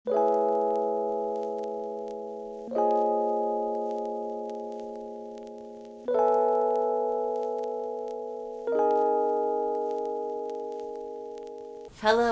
Hello,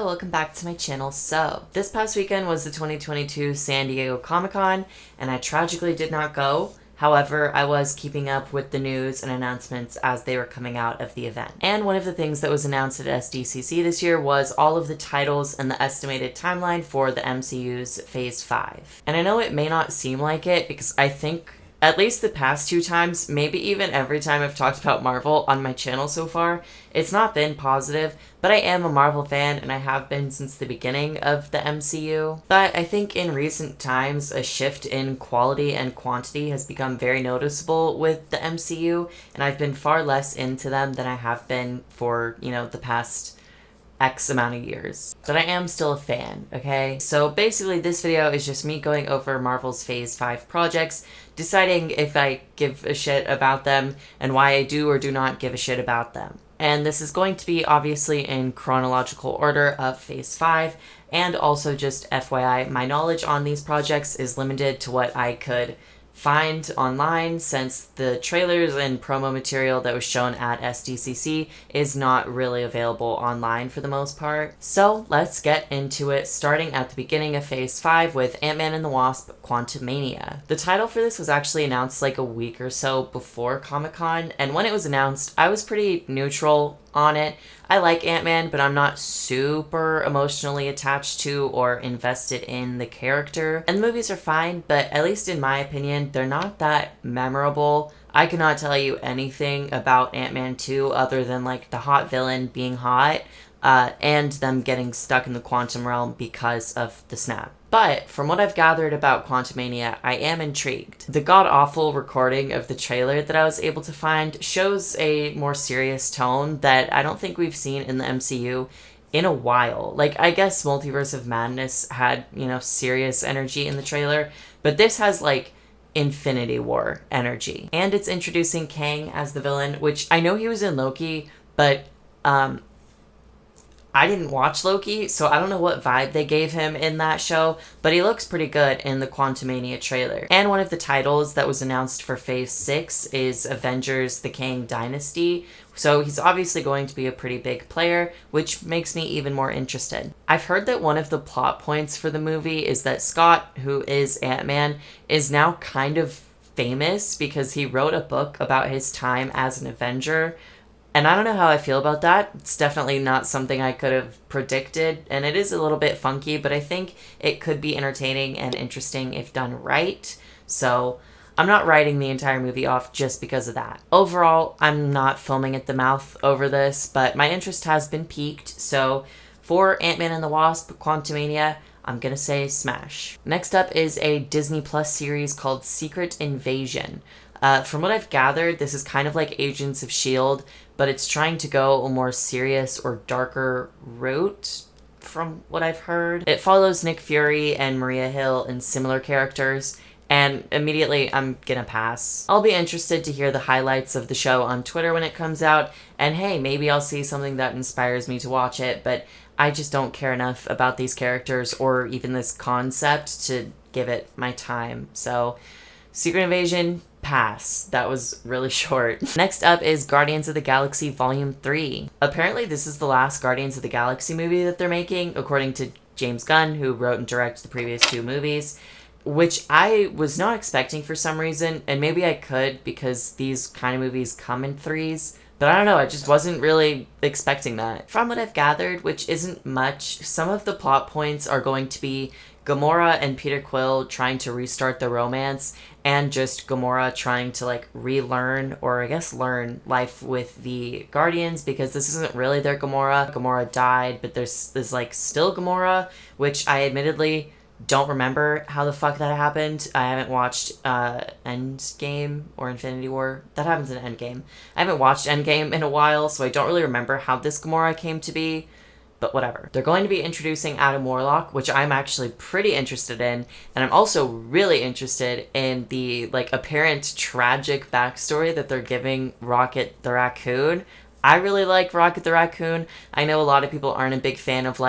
welcome back to my channel. So, this past weekend was the 2022 San Diego Comic-Con, and I tragically did not go. However, I was keeping up with the news and announcements as they were coming out of the event. And one of the things that was announced at SDCC this year was all of the titles and the estimated timeline for the MCU's Phase 5. And I know it may not seem like it because I think at least the past 2 times, maybe even every time I've talked about Marvel on my channel so far, it's not been positive, but I am a Marvel fan and I have been since the beginning of the MCU. But I think in recent times, a shift in quality and quantity has become very noticeable with the MCU, and I've been far less into them than I have been for, the past X amount of years. But I am still a fan, okay? So basically this video is just me going over Marvel's Phase 5 projects, deciding if I give a shit about them, and why I do or do not give a shit about them. And this is going to be obviously in chronological order of Phase 5, and also just FYI, my knowledge on these projects is limited to what I could find online, since the trailers and promo material that was shown at SDCC is not really available online for the most part. So let's get into it, starting at the beginning of Phase 5 with Ant-Man and the Wasp: Quantumania. The title for this was actually announced like a week or so before Comic-Con, and when it was announced, I was pretty neutral on it. I like Ant-Man, but I'm not super emotionally attached to or invested in the character. And the movies are fine, but at least in my opinion, they're not that memorable. I cannot tell you anything about Ant-Man 2 other than like the hot villain being hot, and them getting stuck in the quantum realm because of the snap. But from what I've gathered about Quantumania, I am intrigued. The god-awful recording of the trailer that I was able to find shows a more serious tone that I don't think we've seen in the MCU in a while. Like, I guess Multiverse of Madness had, serious energy in the trailer, but this has, like, Infinity War energy. And it's introducing Kang as the villain, which I know he was in Loki, but, I didn't watch Loki, so I don't know what vibe they gave him in that show, but he looks pretty good in the Quantumania trailer. And one of the titles that was announced for Phase 6 is Avengers: The Kang Dynasty, so he's obviously going to be a pretty big player, which makes me even more interested. I've heard that one of the plot points for the movie is that Scott, who is Ant-Man, is now kind of famous because he wrote a book about his time as an Avenger. And I don't know how I feel about that. It's definitely not something I could have predicted, and it is a little bit funky, but I think it could be entertaining and interesting if done right. So I'm not writing the entire movie off just because of that. Overall, I'm not foaming at the mouth over this, but my interest has been piqued. So for Ant-Man and the Wasp: Quantumania, I'm gonna say smash. Next up is a Disney Plus series called Secret Invasion. From what I've gathered, this is kind of like Agents of S.H.I.E.L.D., but it's trying to go a more serious or darker route, from what I've heard. It follows Nick Fury and Maria Hill and similar characters, and immediately I'm gonna pass. I'll be interested to hear the highlights of the show on Twitter when it comes out, and hey, maybe I'll see something that inspires me to watch it, but I just don't care enough about these characters or even this concept to give it my time. So, Secret Invasion, pass. That was really short. Next up is Guardians of the Galaxy Volume 3. Apparently this is the last Guardians of the Galaxy movie that they're making, according to James Gunn, who wrote and directed the previous 2 movies, which I was not expecting for some reason, and maybe I could because these kind of movies come in 3s, but I don't know, I just wasn't really expecting that. From what I've gathered, which isn't much, some of the plot points are going to be Gamora and Peter Quill trying to restart the romance, and just Gamora trying to relearn, or I guess learn, life with the Guardians, because this isn't really their Gamora. Gamora died, but there's still Gamora, which I admittedly don't remember how the fuck that happened. I haven't watched Endgame or Infinity War. That happens in Endgame. I haven't watched Endgame in a while, so I don't really remember how this Gamora came to be. But whatever. They're going to be introducing Adam Warlock, which I'm actually pretty interested in. And I'm also really interested in the, apparent tragic backstory that they're giving Rocket the Raccoon. I really like Rocket the Raccoon. I know a lot of people aren't a big fan of,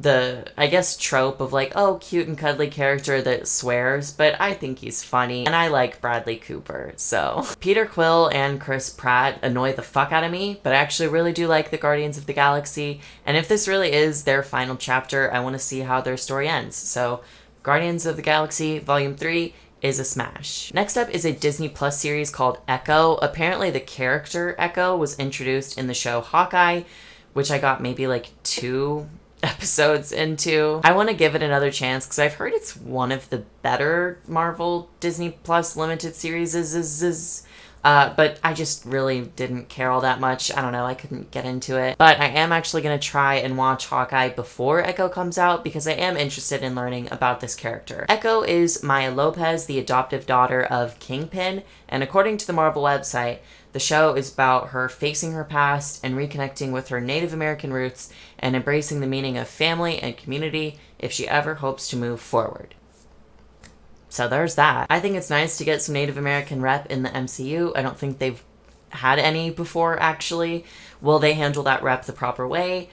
I guess, trope of like, oh, cute and cuddly character that swears, but I think he's funny, and I like Bradley Cooper, so. Peter Quill and Chris Pratt annoy the fuck out of me, but I actually really do like the Guardians of the Galaxy, and if this really is their final chapter, I want to see how their story ends, so Guardians of the Galaxy Volume 3 is a smash. Next up is a Disney Plus series called Echo. Apparently the character Echo was introduced in the show Hawkeye, which I got maybe like 2 episodes into. I want to give it another chance because I've heard it's one of the better Marvel Disney Plus limited series. But I just really didn't care all that much. I don't know, I couldn't get into it. But I am actually going to try and watch Hawkeye before Echo comes out because I am interested in learning about this character. Echo is Maya Lopez, the adoptive daughter of Kingpin, and according to the Marvel website, the show is about her facing her past and reconnecting with her Native American roots and embracing the meaning of family and community if she ever hopes to move forward. So there's that. I think it's nice to get some Native American rep in the MCU. I don't think they've had any before, actually. Will they handle that rep the proper way?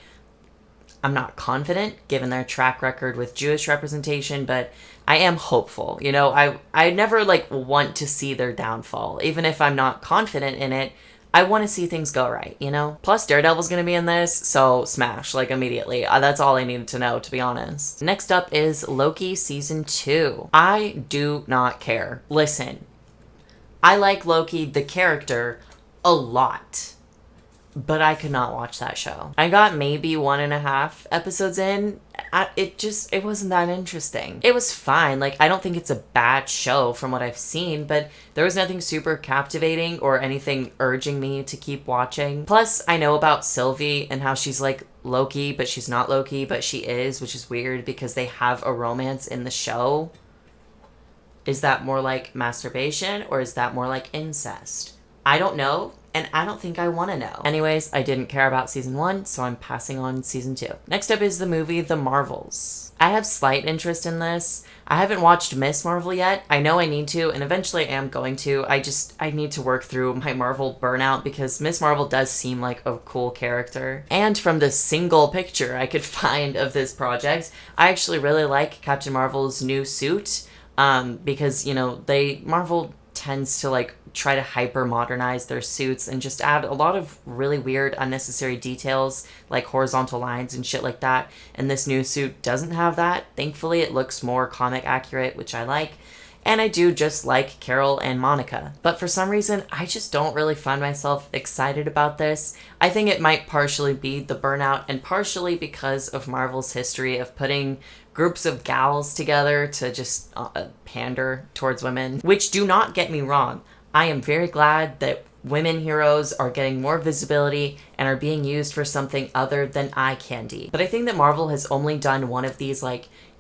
I'm not confident, given their track record with Jewish representation, but I am hopeful. You know, I never, want to see their downfall. Even if I'm not confident in it, I want to see things go right, you know? Plus, Daredevil's gonna be in this, so smash, immediately. That's all I needed to know, to be honest. Next up is Loki Season 2. I do not care. Listen, I like Loki, the character, a lot. But I could not watch that show. I got maybe 1.5 episodes in. It wasn't that interesting. It was fine. I don't think it's a bad show from what I've seen, but there was nothing super captivating or anything urging me to keep watching. Plus, I know about Sylvie and how she's Loki, but she's not Loki, but she is, which is weird because they have a romance in the show. Is that more like masturbation or is that more like incest? I don't know. And I don't think I want to know. Anyways, I didn't care about Season 1, so I'm passing on Season 2. Next up is the movie The Marvels. I have slight interest in this. I haven't watched Miss Marvel yet. I know I need to, and eventually I am going to. I need to work through my Marvel burnout because Miss Marvel does seem like a cool character. And from the single picture I could find of this project, I actually really like Captain Marvel's new suit. Because, Marvel tends to try to hyper modernize their suits and just add a lot of really weird unnecessary details like horizontal lines and shit like that, and this new suit doesn't have that. Thankfully it looks more comic accurate, which I like, and I do just like Carol and Monica. But for some reason I just don't really find myself excited about this. I think it might partially be the burnout and partially because of Marvel's history of putting groups of gals together to just pander towards women, which, do not get me wrong, I am very glad that women heroes are getting more visibility and are being used for something other than eye candy. But I think that Marvel has only done one of these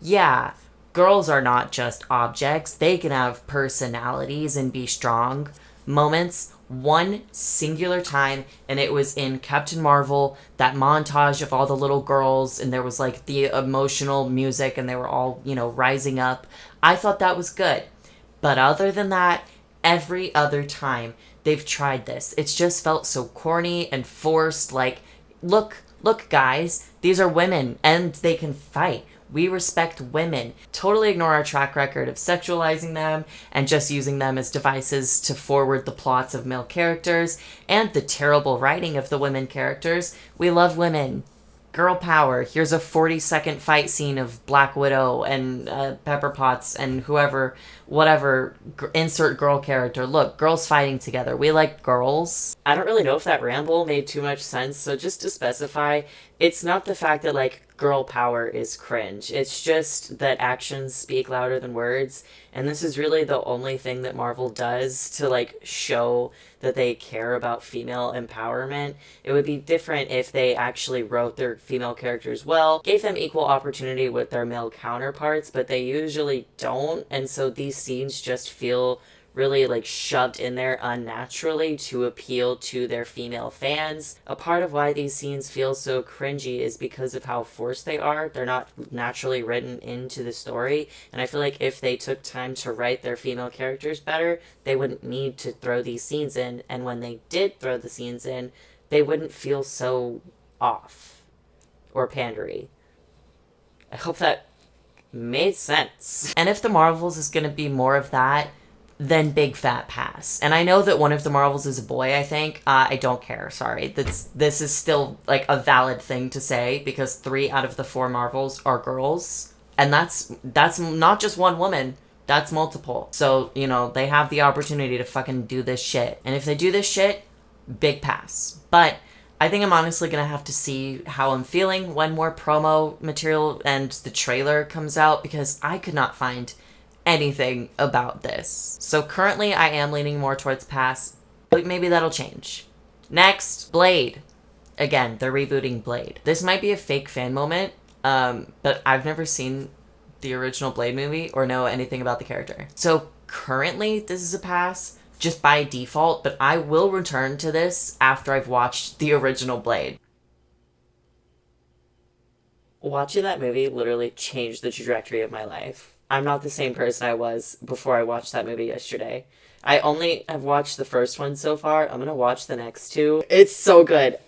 yeah, girls are not just objects, they can have personalities and be strong moments one singular time, and it was in Captain Marvel, that montage of all the little girls, and there was the emotional music and they were all, rising up. I thought that was good. But other than that, every other time they've tried this, it's just felt so corny and forced. Look guys, these are women and they can fight. We respect women. Totally ignore our track record of sexualizing them and just using them as devices to forward the plots of male characters and the terrible writing of the women characters. We love women. Girl power. Here's a 40-second fight scene of Black Widow and Pepper Potts and whatever, insert girl character. Look, girls fighting together. We like girls. I don't really know if that ramble made too much sense, so just to specify, it's not the fact that girl power is cringe. It's just that actions speak louder than words, and this is really the only thing that Marvel does to show that they care about female empowerment. It would be different if they actually wrote their female characters well, gave them equal opportunity with their male counterparts, but they usually don't, and so these scenes just feel really shoved in there unnaturally to appeal to their female fans. A part of why these scenes feel so cringy is because of how forced they are. They're not naturally written into the story, and I feel if they took time to write their female characters better, they wouldn't need to throw these scenes in, and when they did throw the scenes in, they wouldn't feel so off or pandery. I hope that made sense. And if the Marvels is gonna be more of that, then big fat pass. And I know that one of the Marvels is a boy, I think. I don't care, sorry. This is still, like, a valid thing to say, because 3 out of the 4 Marvels are girls. And that's not just one woman. That's multiple. So, you know, they have the opportunity to fucking do this shit. And if they do this shit, big pass. But I think I'm honestly gonna have to see how I'm feeling when more promo material and the trailer comes out, because I could not find anything about this. So currently I am leaning more towards pass, but maybe that'll change. Next, Blade. Again, they're rebooting Blade. This might be a fake fan moment, but I've never seen the original Blade movie or know anything about the character. So currently this is a pass, just by default, but I will return to this after I've watched the original Blade. Watching that movie literally changed the trajectory of my life. I'm not the same person I was before I watched that movie yesterday. I only have watched the first one so far. I'm gonna watch the next 2. It's so good.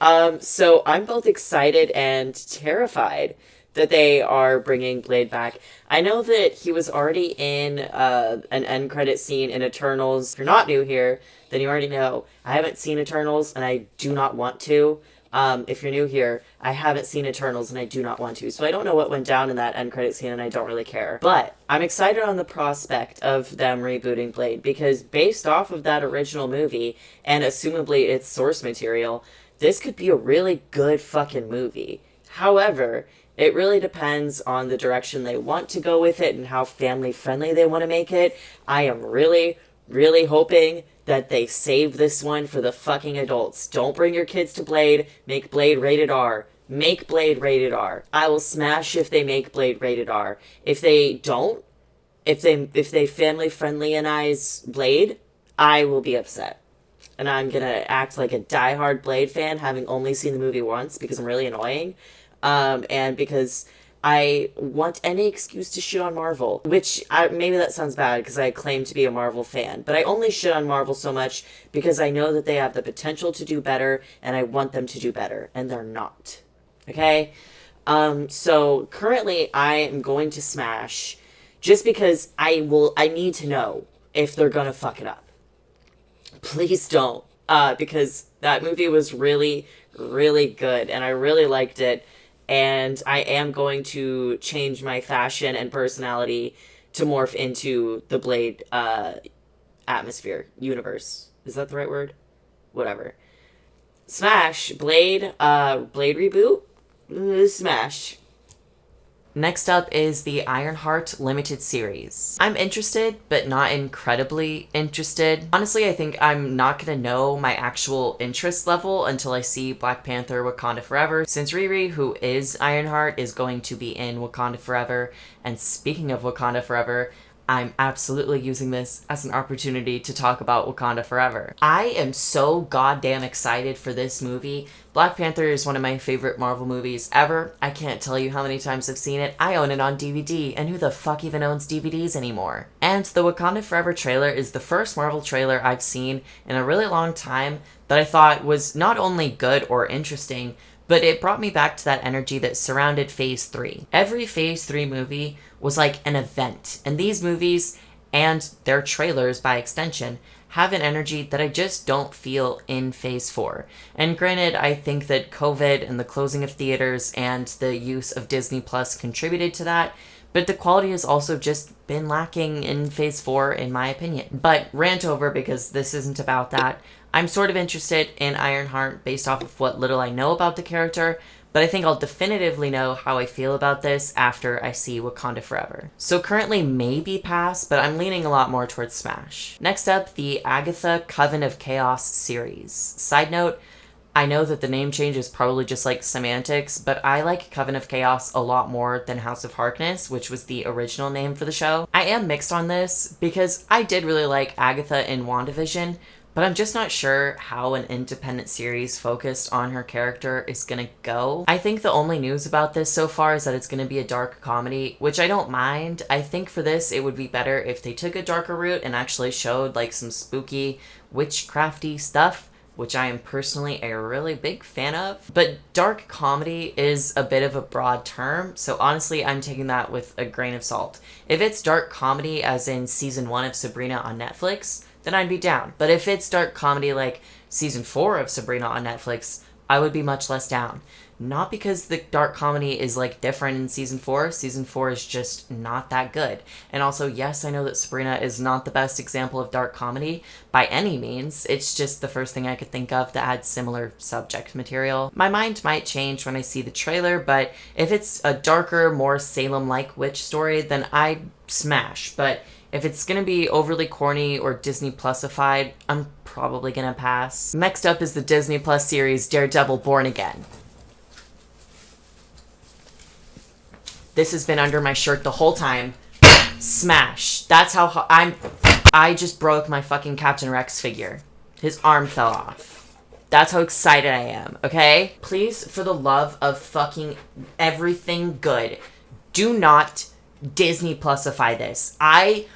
So I'm both excited and terrified that they are bringing Blade back. I know that he was already in an end credit scene in Eternals. If you're not new here, then you already know. I haven't seen Eternals, and I do not want to. If you're new here, I haven't seen Eternals, and I do not want to. So I don't know what went down in that end credit scene, and I don't really care. But I'm excited on the prospect of them rebooting Blade, because based off of that original movie, and assumably its source material, this could be a really good fucking movie. However, it really depends on the direction they want to go with it and how family friendly they want to make it. I am really, really hoping that they save this one for the fucking adults. Don't bring your kids to Blade. Make Blade rated R. Make Blade rated R. I will smash if they make Blade rated R. If they don't, if they family friendly-ize Blade, I will be upset. And I'm gonna act like a diehard Blade fan, having only seen the movie once, because I'm really annoying. And because I want any excuse to shit on Marvel, which maybe that sounds bad because I claim to be a Marvel fan, but I only shit on Marvel so much because I know that they have the potential to do better, and I want them to do better, and they're not. Okay? So currently I am going to smash just because I need to know if they're gonna fuck it up. Please don't. Because that movie was really, really good, and I really liked it. And I am going to change my fashion and personality to morph into the Blade atmosphere, universe. Is that the right word? Whatever. Smash. Blade reboot? Smash. Next up is the Ironheart limited series. I'm interested, but not incredibly interested. Honestly, I think I'm not gonna know my actual interest level until I see Black Panther Wakanda Forever, since Riri, who is Ironheart, is going to be in Wakanda Forever. And speaking of Wakanda Forever, I'm absolutely using this as an opportunity to talk about Wakanda Forever. I am so goddamn excited for this movie. Black Panther is one of my favorite Marvel movies ever. I can't tell you how many times I've seen it. I own it on DVD, and who the fuck even owns DVDs anymore? And the Wakanda Forever trailer is the first Marvel trailer I've seen in a really long time that I thought was not only good or interesting, but it brought me back to that energy that surrounded Phase 3. Every Phase 3 movie was like an event, and these movies, and their trailers by extension, have an energy that I just don't feel in Phase 4. And granted, I think that COVID and the closing of theaters and the use of Disney Plus contributed to that, but the quality has also just been lacking in Phase 4, in my opinion. But rant over, because this isn't about that. I'm sort of interested in Ironheart based off of what little I know about the character, but I think I'll definitively know how I feel about this after I see Wakanda Forever. So currently maybe pass, but I'm leaning a lot more towards smash. Next up, the Agatha Coven of Chaos series. Side note, I know that the name change is probably just like semantics, but I like Coven of Chaos a lot more than House of Harkness, which was the original name for the show. I am mixed on this because I did really like Agatha in WandaVision, but I'm just not sure how an independent series focused on her character is gonna go. I think the only news about this so far is that it's gonna be a dark comedy, which I don't mind. I think for this, it would be better if they took a darker route and actually showed like some spooky, witchcrafty stuff, which I am personally a really big fan of. But dark comedy is a bit of a broad term, so honestly, I'm taking that with a grain of salt. If it's dark comedy, as in season 1 of Sabrina on Netflix, then I'd be down. But if it's dark comedy like season 4 of Sabrina on Netflix, I would be much less down. Not because the dark comedy is like different in season 4. Season 4 is just not that good. And also, yes, I know that Sabrina is not the best example of dark comedy by any means. It's just the first thing I could think of that had similar subject material. My mind might change when I see the trailer, but if it's a darker, more Salem-like witch story, then I'd smash. But if it's gonna be overly corny or Disney Plusified, I'm probably gonna pass. Next up is the Disney Plus series Daredevil Born Again. This has been under my shirt the whole time. Smash. That's how I just broke my fucking Captain Rex figure. His arm fell off. That's how excited I am, okay? Please, for the love of fucking everything good, do not Disney Plusify this. I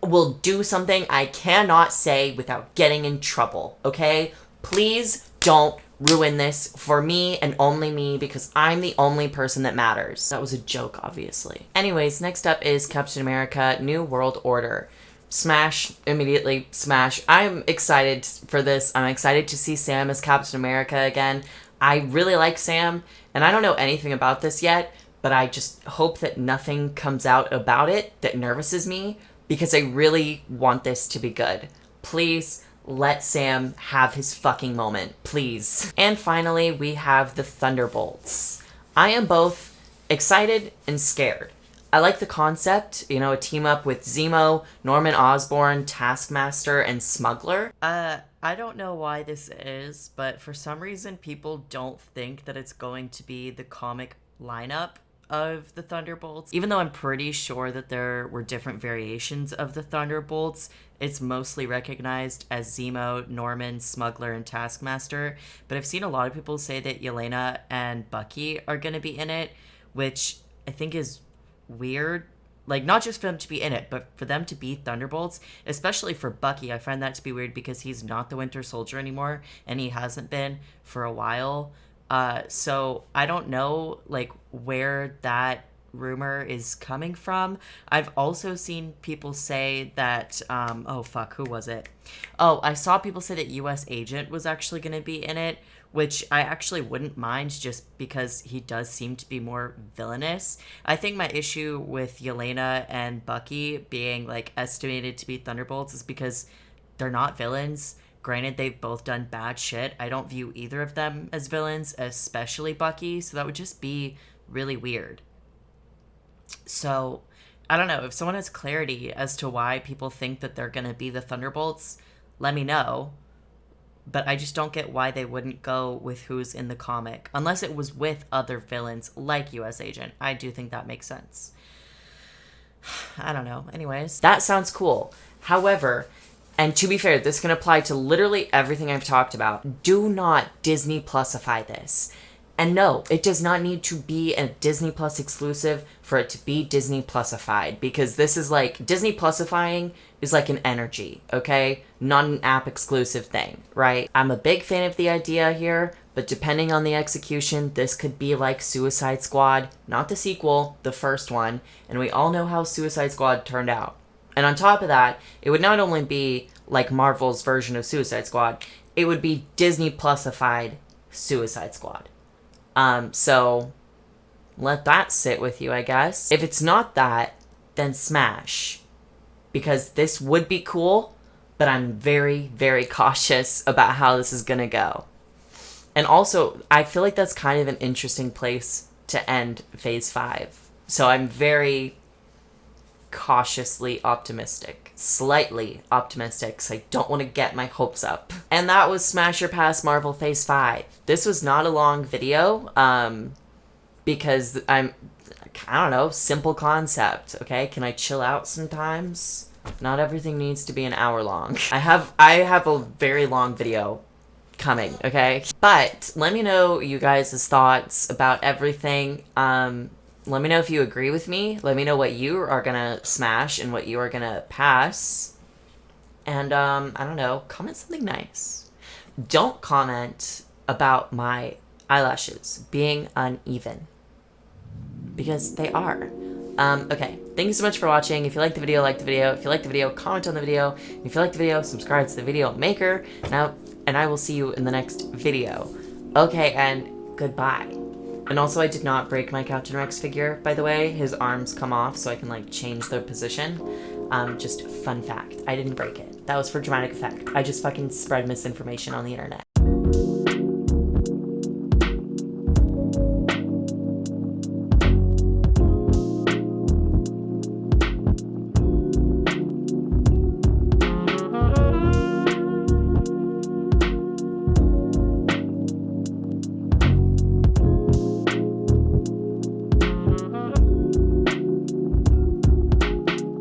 will do something I cannot say without getting in trouble, okay? Please don't ruin this for me and only me, because I'm the only person that matters. That was a joke, obviously. Anyways, next up is Captain America New World Order. Smash. Immediately smash. I'm excited for this. I'm excited to see Sam as Captain America again. I really like Sam, and I don't know anything about this yet, but I just hope that nothing comes out about it that nervouses me, because I really want this to be good. Please, let Sam have his fucking moment, please. And finally, we have the Thunderbolts. I am both excited and scared. I like the concept, you know, a team up with Zemo, Norman Osborn, Taskmaster, and Smuggler. I don't know why this is, but for some reason people don't think that it's going to be the comic lineup of the Thunderbolts. Even though I'm pretty sure that there were different variations of the Thunderbolts, it's mostly recognized as Zemo, Norman, Smuggler, and Taskmaster. But I've seen a lot of people say that Yelena and Bucky are going to be in it, which I think is weird. Like, not just for them to be in it, but for them to be Thunderbolts, especially for Bucky. I find that to be weird because he's not the Winter Soldier anymore, and he hasn't been for a while. So I don't know, like, where that rumor is coming from. I've also seen people say that, oh fuck, who was it? Oh, I saw people say that US Agent was actually going to be in it, which I actually wouldn't mind just because he does seem to be more villainous. I think my issue with Yelena and Bucky being, like, estimated to be Thunderbolts is because they're not villains. Granted, they've both done bad shit. I don't view either of them as villains, especially Bucky, so that would just be really weird. So, I don't know. If someone has clarity as to why people think that they're going to be the Thunderbolts, let me know. But I just don't get why they wouldn't go with who's in the comic. Unless it was with other villains like US Agent. I do think that makes sense. I don't know. Anyways, that sounds cool. However, and to be fair, this can apply to literally everything I've talked about. Do not Disney Plusify this. And no, it does not need to be a Disney Plus exclusive for it to be Disney Plusified. Because this is like, Disney Plusifying is like an energy, okay? Not an app exclusive thing, right? I'm a big fan of the idea here, but depending on the execution, this could be like Suicide Squad. Not the sequel, the first one. And we all know how Suicide Squad turned out. And on top of that, it would not only be like Marvel's version of Suicide Squad, it would be Disney Plusified Suicide Squad. So let that sit with you, I guess. If it's not that, then smash. Because this would be cool, but I'm very, very cautious about how this is gonna go. And also, I feel like that's kind of an interesting place to end Phase 5. So I'm very cautiously optimistic. Slightly optimistic, so I don't want to get my hopes up. And that was Smash or Pass Marvel Phase 5. This was not a long video, because I don't know, simple concept, okay? Can I chill out sometimes? Not everything needs to be an hour long. I have a very long video coming, okay? But let me know you guys' thoughts about everything. Let me know if you agree with me. Let me know what you are gonna smash and what you are gonna pass. And, I don't know, comment something nice. don't comment about my eyelashes being uneven, because they are. Okay, thank you so much for watching. If you liked the video, like the video. If you liked the video, comment on the video. If you liked the video, subscribe to the video maker. And I will see you in the next video. Okay, and goodbye. And also, I did not break my Captain Rex figure, by the way. His arms come off so I can, like, change their position. Just fun fact. I didn't break it. That was for dramatic effect. I just fucking spread misinformation on the internet.